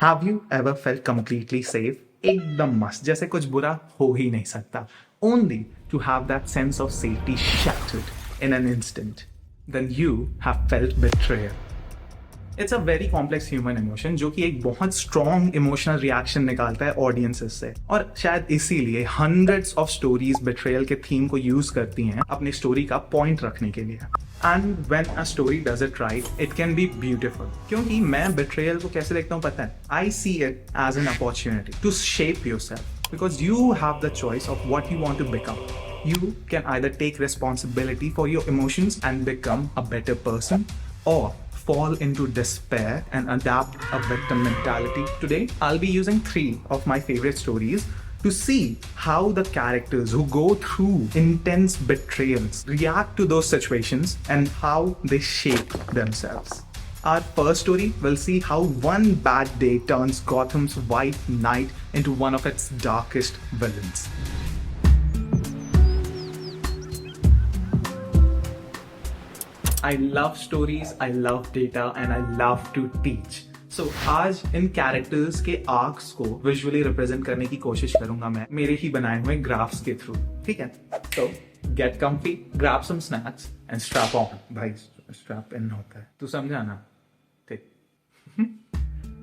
Have you ever felt completely safe? एकदम मस्त, जैसे कुछ बुरा हो ही नहीं सकता. Only to have that sense of safety shattered in an instant. Then you have felt betrayal. It's a very complex human emotion जो कि एक बहुत strong emotional reaction निकालता है audiences से. और शायद इसीलिए hundreds of stories betrayal के theme को use करती हैं अपनी story का point रखने के लिए. And when a story does it right, it can be beautiful. क्योंकि मैं betrayal को कैसे देखता हूँ पता है? I see it as an opportunity to shape yourself. Because you have the choice of what you want to become. You can either take responsibility for your emotions and become a better person, or fall into despair and adapt a victim mentality. Today, I'll be using 3 of my favorite stories to see how the characters who go through intense betrayals react to those situations and how they shape themselves. Our first story will see how one bad day turns Gotham's White Knight into one of its darkest villains. I love stories, I love data, and I love to teach. So आज इन characters के arcs को visually represent करने की कोशिश करूंगा मैं मेरे ही बनाए हुए ग्राफ्स के थ्रू. ठीक है, तो get comfy, grab some snacks and strap on. भाई स्ट्रैप इन होता है, तू समझा ना? ठीक.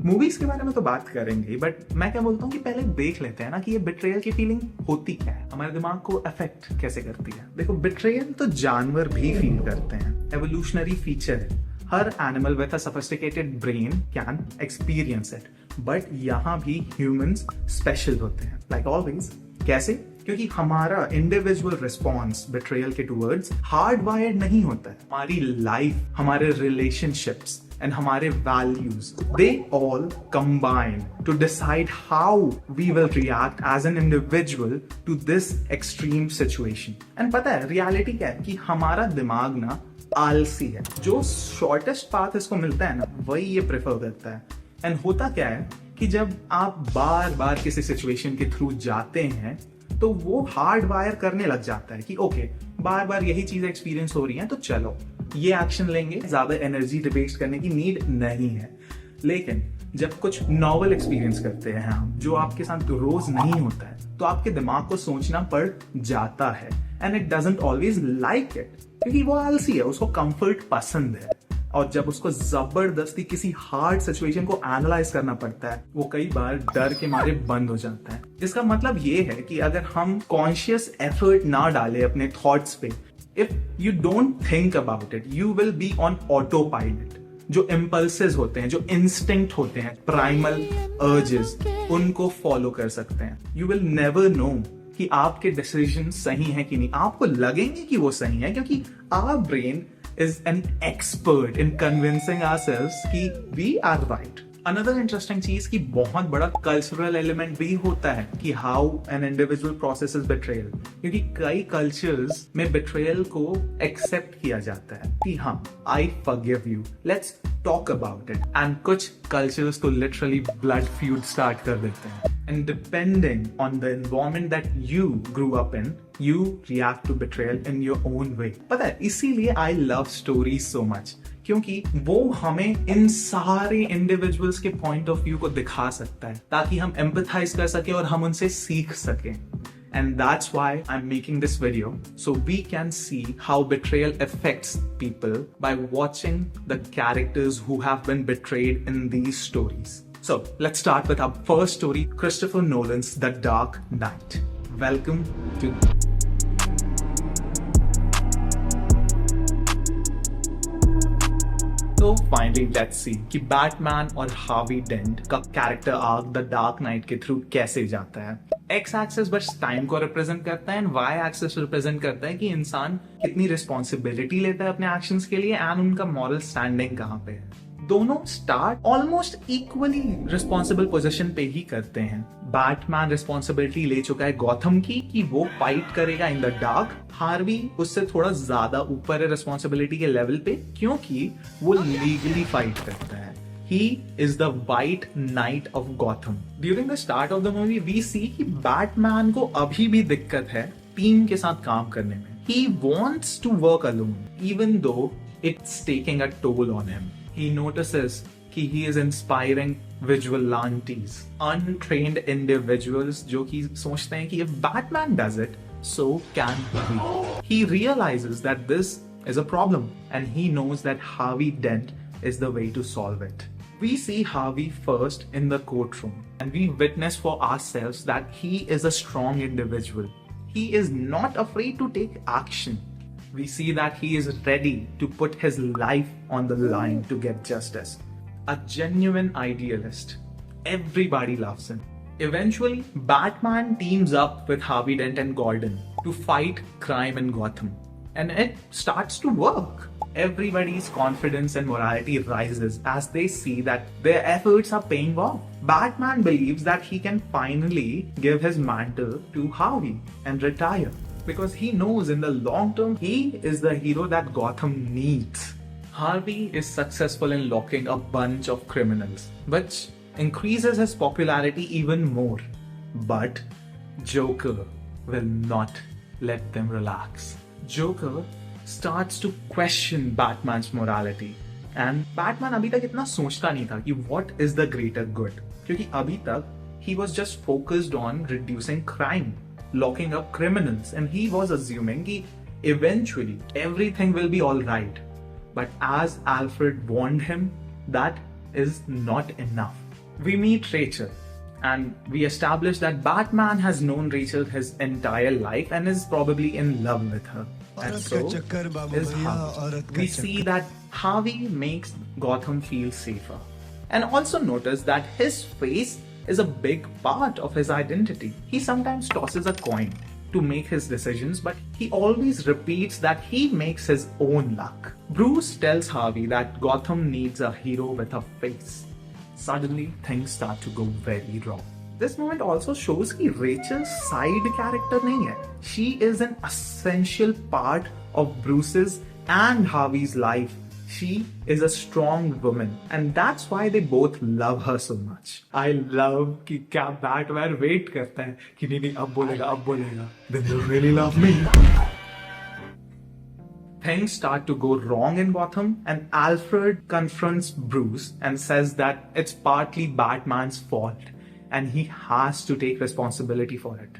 मूवीज के बारे में तो बात करेंगे, बट मैं क्या बोलता हूँ कि पहले देख लेते हैं ना कि ये बिट्रेयल की फीलिंग होती क्या है, हमारे दिमाग को अफेक्ट कैसे करती है. देखो, बिट्रेयल तो जानवर भी फील करते हैं, एवोल्यूशनरी फीचर है. हर animal with a sophisticated brain can experience it, but यहाँ भी ह्यूमंस स्पेशल होते हैं, लाइक ऑलवेज. कैसे? क्योंकि हमारा इंडिविजुअल रिस्पॉन्स बिट्रेयल के टूवर्ड्स हार्ड वायर्ड नहीं होता है. हमारी लाइफ, हमारे रिलेशनशिप्स and हमारे values, they all combine to decide how we will react as an individual to this extreme situation. And पता है reality क्या है कि हमारा दिमाग ना आलसी है. जो shortest path इसको मिलता है ना, वही ये prefer करता है. And होता क्या है कि जब आप बार बार किसी situation के थ्रू जाते हैं तो वो हार्ड वायर करने लग जाता है कि ओके, बार बार यही चीज एक्सपीरियंस हो रही है तो चलो ये एक्शन लेंगे, ज्यादा एनर्जी वेस्ट करने की नीड नहीं है. लेकिन जब कुछ नॉवल एक्सपीरियंस करते हैं हम, जो आपके साथ रोज नहीं होता है, तो आपके दिमाग को सोचना पड़ जाता है. And it doesn't always like it, क्योंकि वो आलसी है, उसको कंफर्ट पसंद है. और जब उसको जबरदस्ती किसी हार्ड सिचुएशन को एनालाइज करना पड़ता है, वो कई बार डर के मारे बंद हो जाता है. जिसका मतलब ये है कि अगर हम कॉन्शियस एफर्ट ना डालें अपने थॉट्स पे, if you don't think about it, you will be on auto pilot. जो इम्पल्सेस होते हैं, जो इंस्टिंक्ट होते हैं, प्राइमल अर्जेस, उनको फॉलो कर सकते हैं. यू विल नेवर नो कि आपके डिसीजन सही है कि नहीं. आपको लगेंगे कि वो सही है, क्योंकि our brain is an expert in convincing ourselves कि we are right. Another interesting चीज कि बहुत बड़ा कल्चरल एलिमेंट भी होता है कि how an individual processes betrayal. क्योंकि कई कल्चर्स में betrayal को एक्सेप्ट किया जाता है कि हाँ, I forgive you, let's talk about it. And कुछ कल्चर्स तो literally blood feud स्टार्ट कर देते हैं. And depending on the environment that you grew up in, you react to betrayal in your own way. पता है, इसीलिए I love stories so much, क्योंकि वो हमें इन सारे इंडिविजुअल्स के पॉइंट ऑफ व्यू को दिखा सकता है, ताकि हम एम्पथाइज कर सके और हम उनसे सीख सकें. And that's why I'm making this video, so we can see how betrayal affects people by watching the characters who have been betrayed in these stories. So let's start with our first story, Christopher Nolan's The Dark Knight. Welcome to तो finally let's see कि Batman और Harvey dent का character arc the dark night के through कैसे जाता है. X axis बस time को रिप्रेजेंट करता है एंड वाई एक्सिस रिप्रेजेंट करता है कि इंसान कितनी रिस्पॉन्सिबिलिटी लेता है अपने एक्शंस के लिए एंड उनका मॉरल स्टैंडिंग कहाँ पे है. दोनों start almost equally responsible position पे ही करते हैं. बैटमैन रिस्पॉन्सिबिलिटी ले चुका है गॉथम की कि वो फाइट करेगा इन द डार्क. हार्वी उससे थोड़ा ज्यादा ऊपर है रिस्पॉन्सिबिलिटी के लेवल पे, क्योंकि वो लीगली फाइट करता है. He is the White Knight of Gotham. During the start of the movie, we see कि बैटमैन को अभी भी दिक्कत है टीम के साथ काम करने में. He wants to work alone, even though it's taking a toll on him. He notices कि he is inspiring vigilantes, untrained individuals जो कि सोचते हैं कि if Batman does it, so can we. He realizes that this is a problem and he knows that Harvey Dent is the way to solve it. We see Harvey first in the courtroom and we witness for ourselves that he is a strong individual. He is not afraid to take action. We see that he is ready to put his life on the line to get justice. A genuine idealist. Everybody loves him. Eventually, Batman teams up with Harvey Dent and Gordon to fight crime in Gotham. And it starts to work. Everybody's confidence and morality rises as they see that their efforts are paying off. Batman believes that he can finally give his mantle to Harvey and retire because he knows in the long term he is the hero that Gotham needs. Harvey is successful in locking a bunch of criminals, which increases his popularity even more. But Joker will not let them relax. Joker starts to question Batman's morality. And Batman अभी तक इतना सोचता नहीं था कि what is the greater good. क्योंकि अभी तक he was just focused on reducing crime, locking up criminals, and he was assuming कि eventually everything will be all right. But as Alfred warned him, that is not enough. We meet Rachel, and we establish that Batman has known Rachel his entire life and is probably in love with her. And so is Harvey. We see that Harvey makes Gotham feel safer. And also notice that his face is a big part of his identity. He sometimes tosses a coin to make his decisions, but he always repeats that he makes his own luck. Bruce tells Harvey that Gotham needs a hero with a face. Suddenly, things start to go very wrong. This moment also shows कि Rachel's side character नहीं है. She is an essential part of Bruce's and Harvey's life. She is a strong woman, and that's why they both love her so much. I love कि क्या Batman wait करता है कि नहीं अब बोलेगा. Then they'll really love me. Things start to go wrong in Gotham, and Alfred confronts Bruce and says that it's partly Batman's fault and he has to take responsibility for it.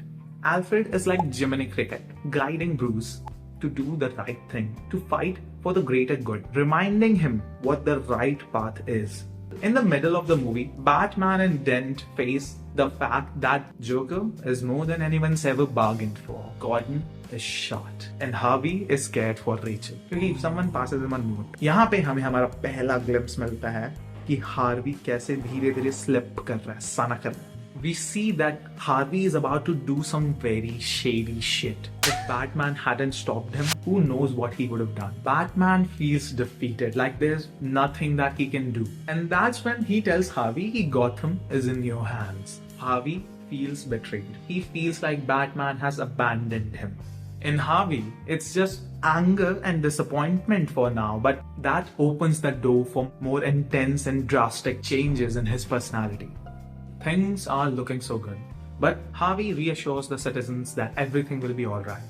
Alfred is like Jiminy Cricket, guiding Bruce to do the right thing, to fight for the greater good, reminding him what the right path is. In the middle of the movie, Batman and Dent face the fact that Joker is more than anyone's ever bargained for. Gordon is shot and Harvey is scared for Rachel. क्योंकि if someone passes him a note, यहाँ पे हमें हमारा पहला glimpse मिलता है कि Harvey कैसे धीरे-धीरे slip कर रहा है, सना कर रहा है. We see that Harvey is about to do some very shady shit. If Batman hadn't stopped him, who knows what he would have done. Batman feels defeated, like there's nothing that he can do. And that's when he tells Harvey Gotham is in your hands. Harvey feels betrayed. He feels like Batman has abandoned him. In Harvey, it's just anger and disappointment for now, but that opens the door for more intense and drastic changes in his personality. Things are looking so good, but Harvey reassures the citizens that everything will be alright,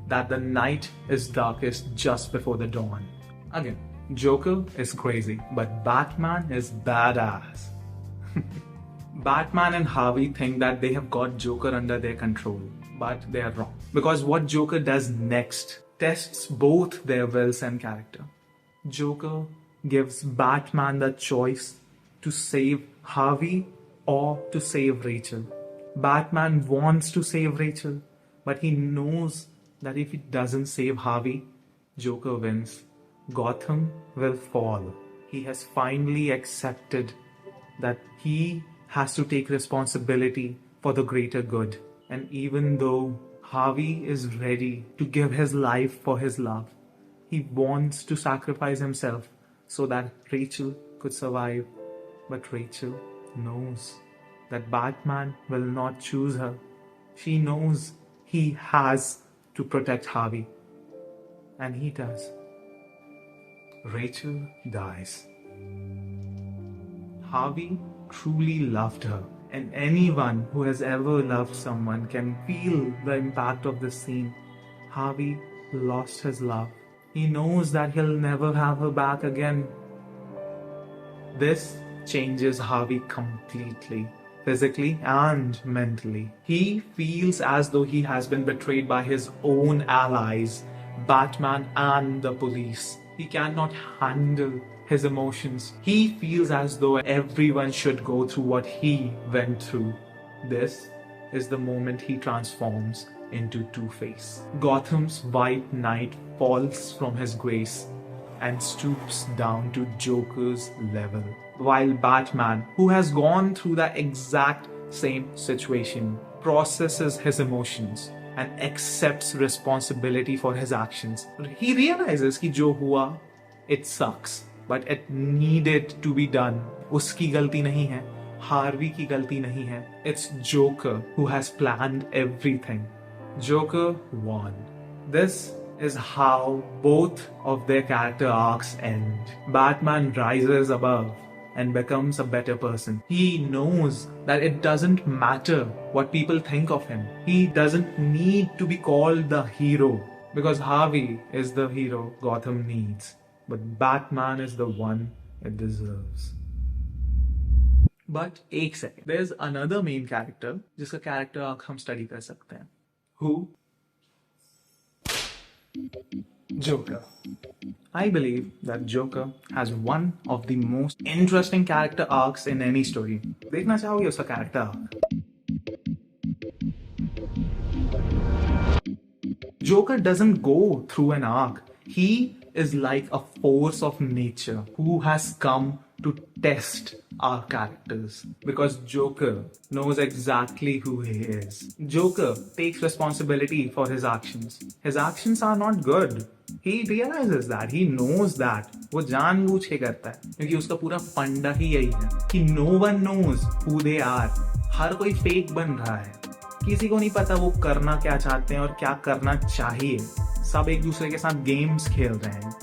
that the night is darkest just before the dawn. Again, Joker is crazy, but Batman is badass. Batman and Harvey think that they have got Joker under their control, but they are wrong. Because what Joker does next tests both their wills and character. Joker gives Batman the choice to save Harvey or to save Rachel. Batman wants to save Rachel, but he knows that if he doesn't save Harvey, Joker wins. Gotham will fall. He has finally accepted that he has to take responsibility for the greater good. And even though Harvey is ready to give his life for his love, he wants to sacrifice himself so that Rachel could survive. But Rachel knows that Batman will not choose her. She knows he has to protect Harvey. And he does. Rachel dies. Harvey truly loved her. And anyone who has ever loved someone can feel the impact of this scene. Harvey lost his love. He knows that he'll never have her back again. This changes Harvey completely, physically and mentally. He feels as though he has been betrayed by his own allies, Batman and the police. He cannot handle his emotions. He feels as though everyone should go through what he went through. This is the moment he transforms into Two-Face. Gotham's White Knight falls from his grace and stoops down to Joker's level. While Batman, who has gone through the exact same situation, processes his emotions and accepts responsibility for his actions. He realizes कि जो हुआ, it sucks, but it needed to be done. उसकी गलती नहीं है, Harvey की गलती नहीं है. It's Joker who has planned everything. Joker won. This is how both of their character arcs end. Batman rises above and becomes a better person. He knows that it doesn't matter what people think of him. He doesn't need to be called the hero because Harvey is the hero Gotham needs. But Batman is the one it deserves. But एक second, there's another main character जिसका character arc हम study कर सकते हैं. Who? Joker. I believe that Joker has one of the most interesting character arcs in any story. देखना चाहोगे उसका character arc? Joker doesn't go through an arc. He is like a force of nature who has come to test our characters because Joker knows exactly who he is. Joker takes responsibility for his actions. His actions are not good. He realizes that. He knows that. वो जानबूझ के करता है क्योंकि उसका पूरा फंडा ही यही है कि no one knows who they are. हर कोई फेक बन रहा है. किसी को नहीं पता वो करना क्या चाहते हैं और क्या करना चाहिए. सब एक दूसरे के साथ गेम्स खेल रहे हैं.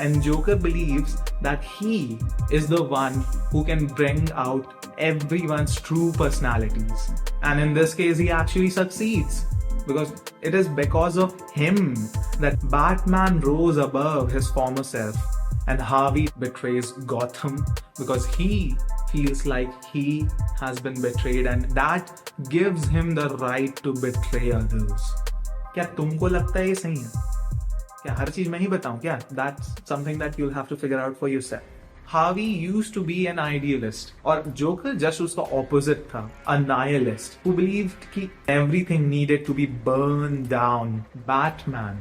And Joker believes that he is the one who can bring out everyone's true personalities. And in this case, he actually succeeds. Because it is because of him that Batman rose above his former self and Harvey betrays Gotham because he feels like he has been betrayed and that gives him the right to betray others. क्या तुमको लगता है ये सही है? क्या हर चीज मैं ही बताऊं क्या? That's something that you'll have to figure out for yourself. Harvey used to be an idealist और Joker just उसका opposite था, a nihilist who believed कि everything needed to be burned down. Batman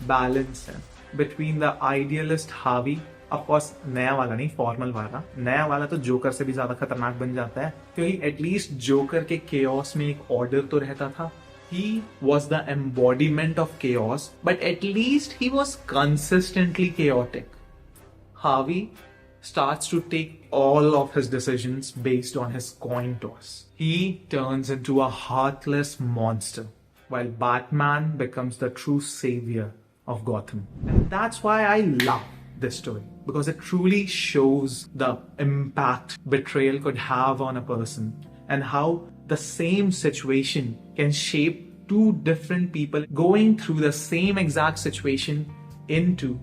balanced him between the idealist Harvey, of course नया वाला नहीं, formal वाला. नया वाला तो जोकर से भी ज्यादा खतरनाक बन जाता है क्योंकि एटलीस्ट जोकर के chaos में एक order तो रहता था. He was the embodiment of chaos, but at least he was consistently chaotic. Harvey starts to take all of his decisions based on his coin toss. He turns into a heartless monster, while Batman becomes the true savior of Gotham. And that's why I love this story, because it truly shows the impact betrayal could have on a person and how the same situation can shape two different people going through the same exact situation into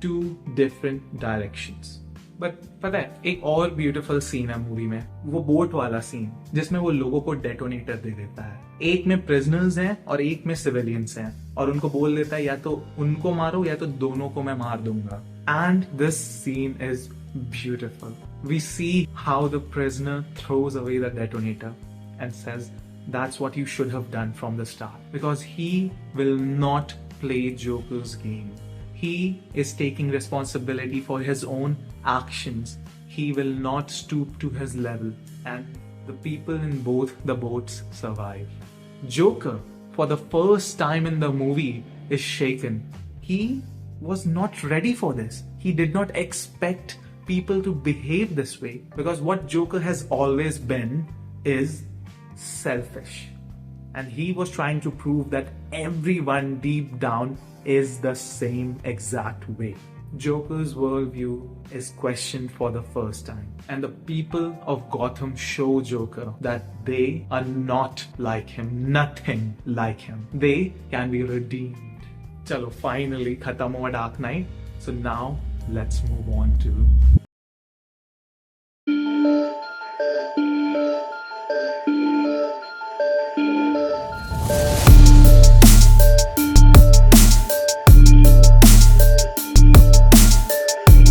two different directions. But पता है एक और beautiful scene है movie में, वो boat वाला scene जिसमें वो लोगों को डेटोनेटर दे देता है. एक में प्रिजनर्स हैं और एक में सिविलियंस हैं और उनको बोल देता है या तो उनको मारो या तो दोनों को मैं मार दूंगा. And this scene is beautiful. We see how the prisoner throws away the detonator and says that's what you should have done from the start, because he will not play Joker's game. He is taking responsibility for his own actions. He will not stoop to his level, and the people in both the boats survive. Joker, for the first time in the movie, is shaken. He was not ready for this. He did not expect people to behave this way, because what Joker has always been is selfish, and he was trying to prove that everyone deep down is the same exact way. Joker's worldview is questioned for the first time, and the people of Gotham show Joker that they are not like him, nothing like him. They can be redeemed. Chalo, finally khatam hua Dark Knight. So now let's move on to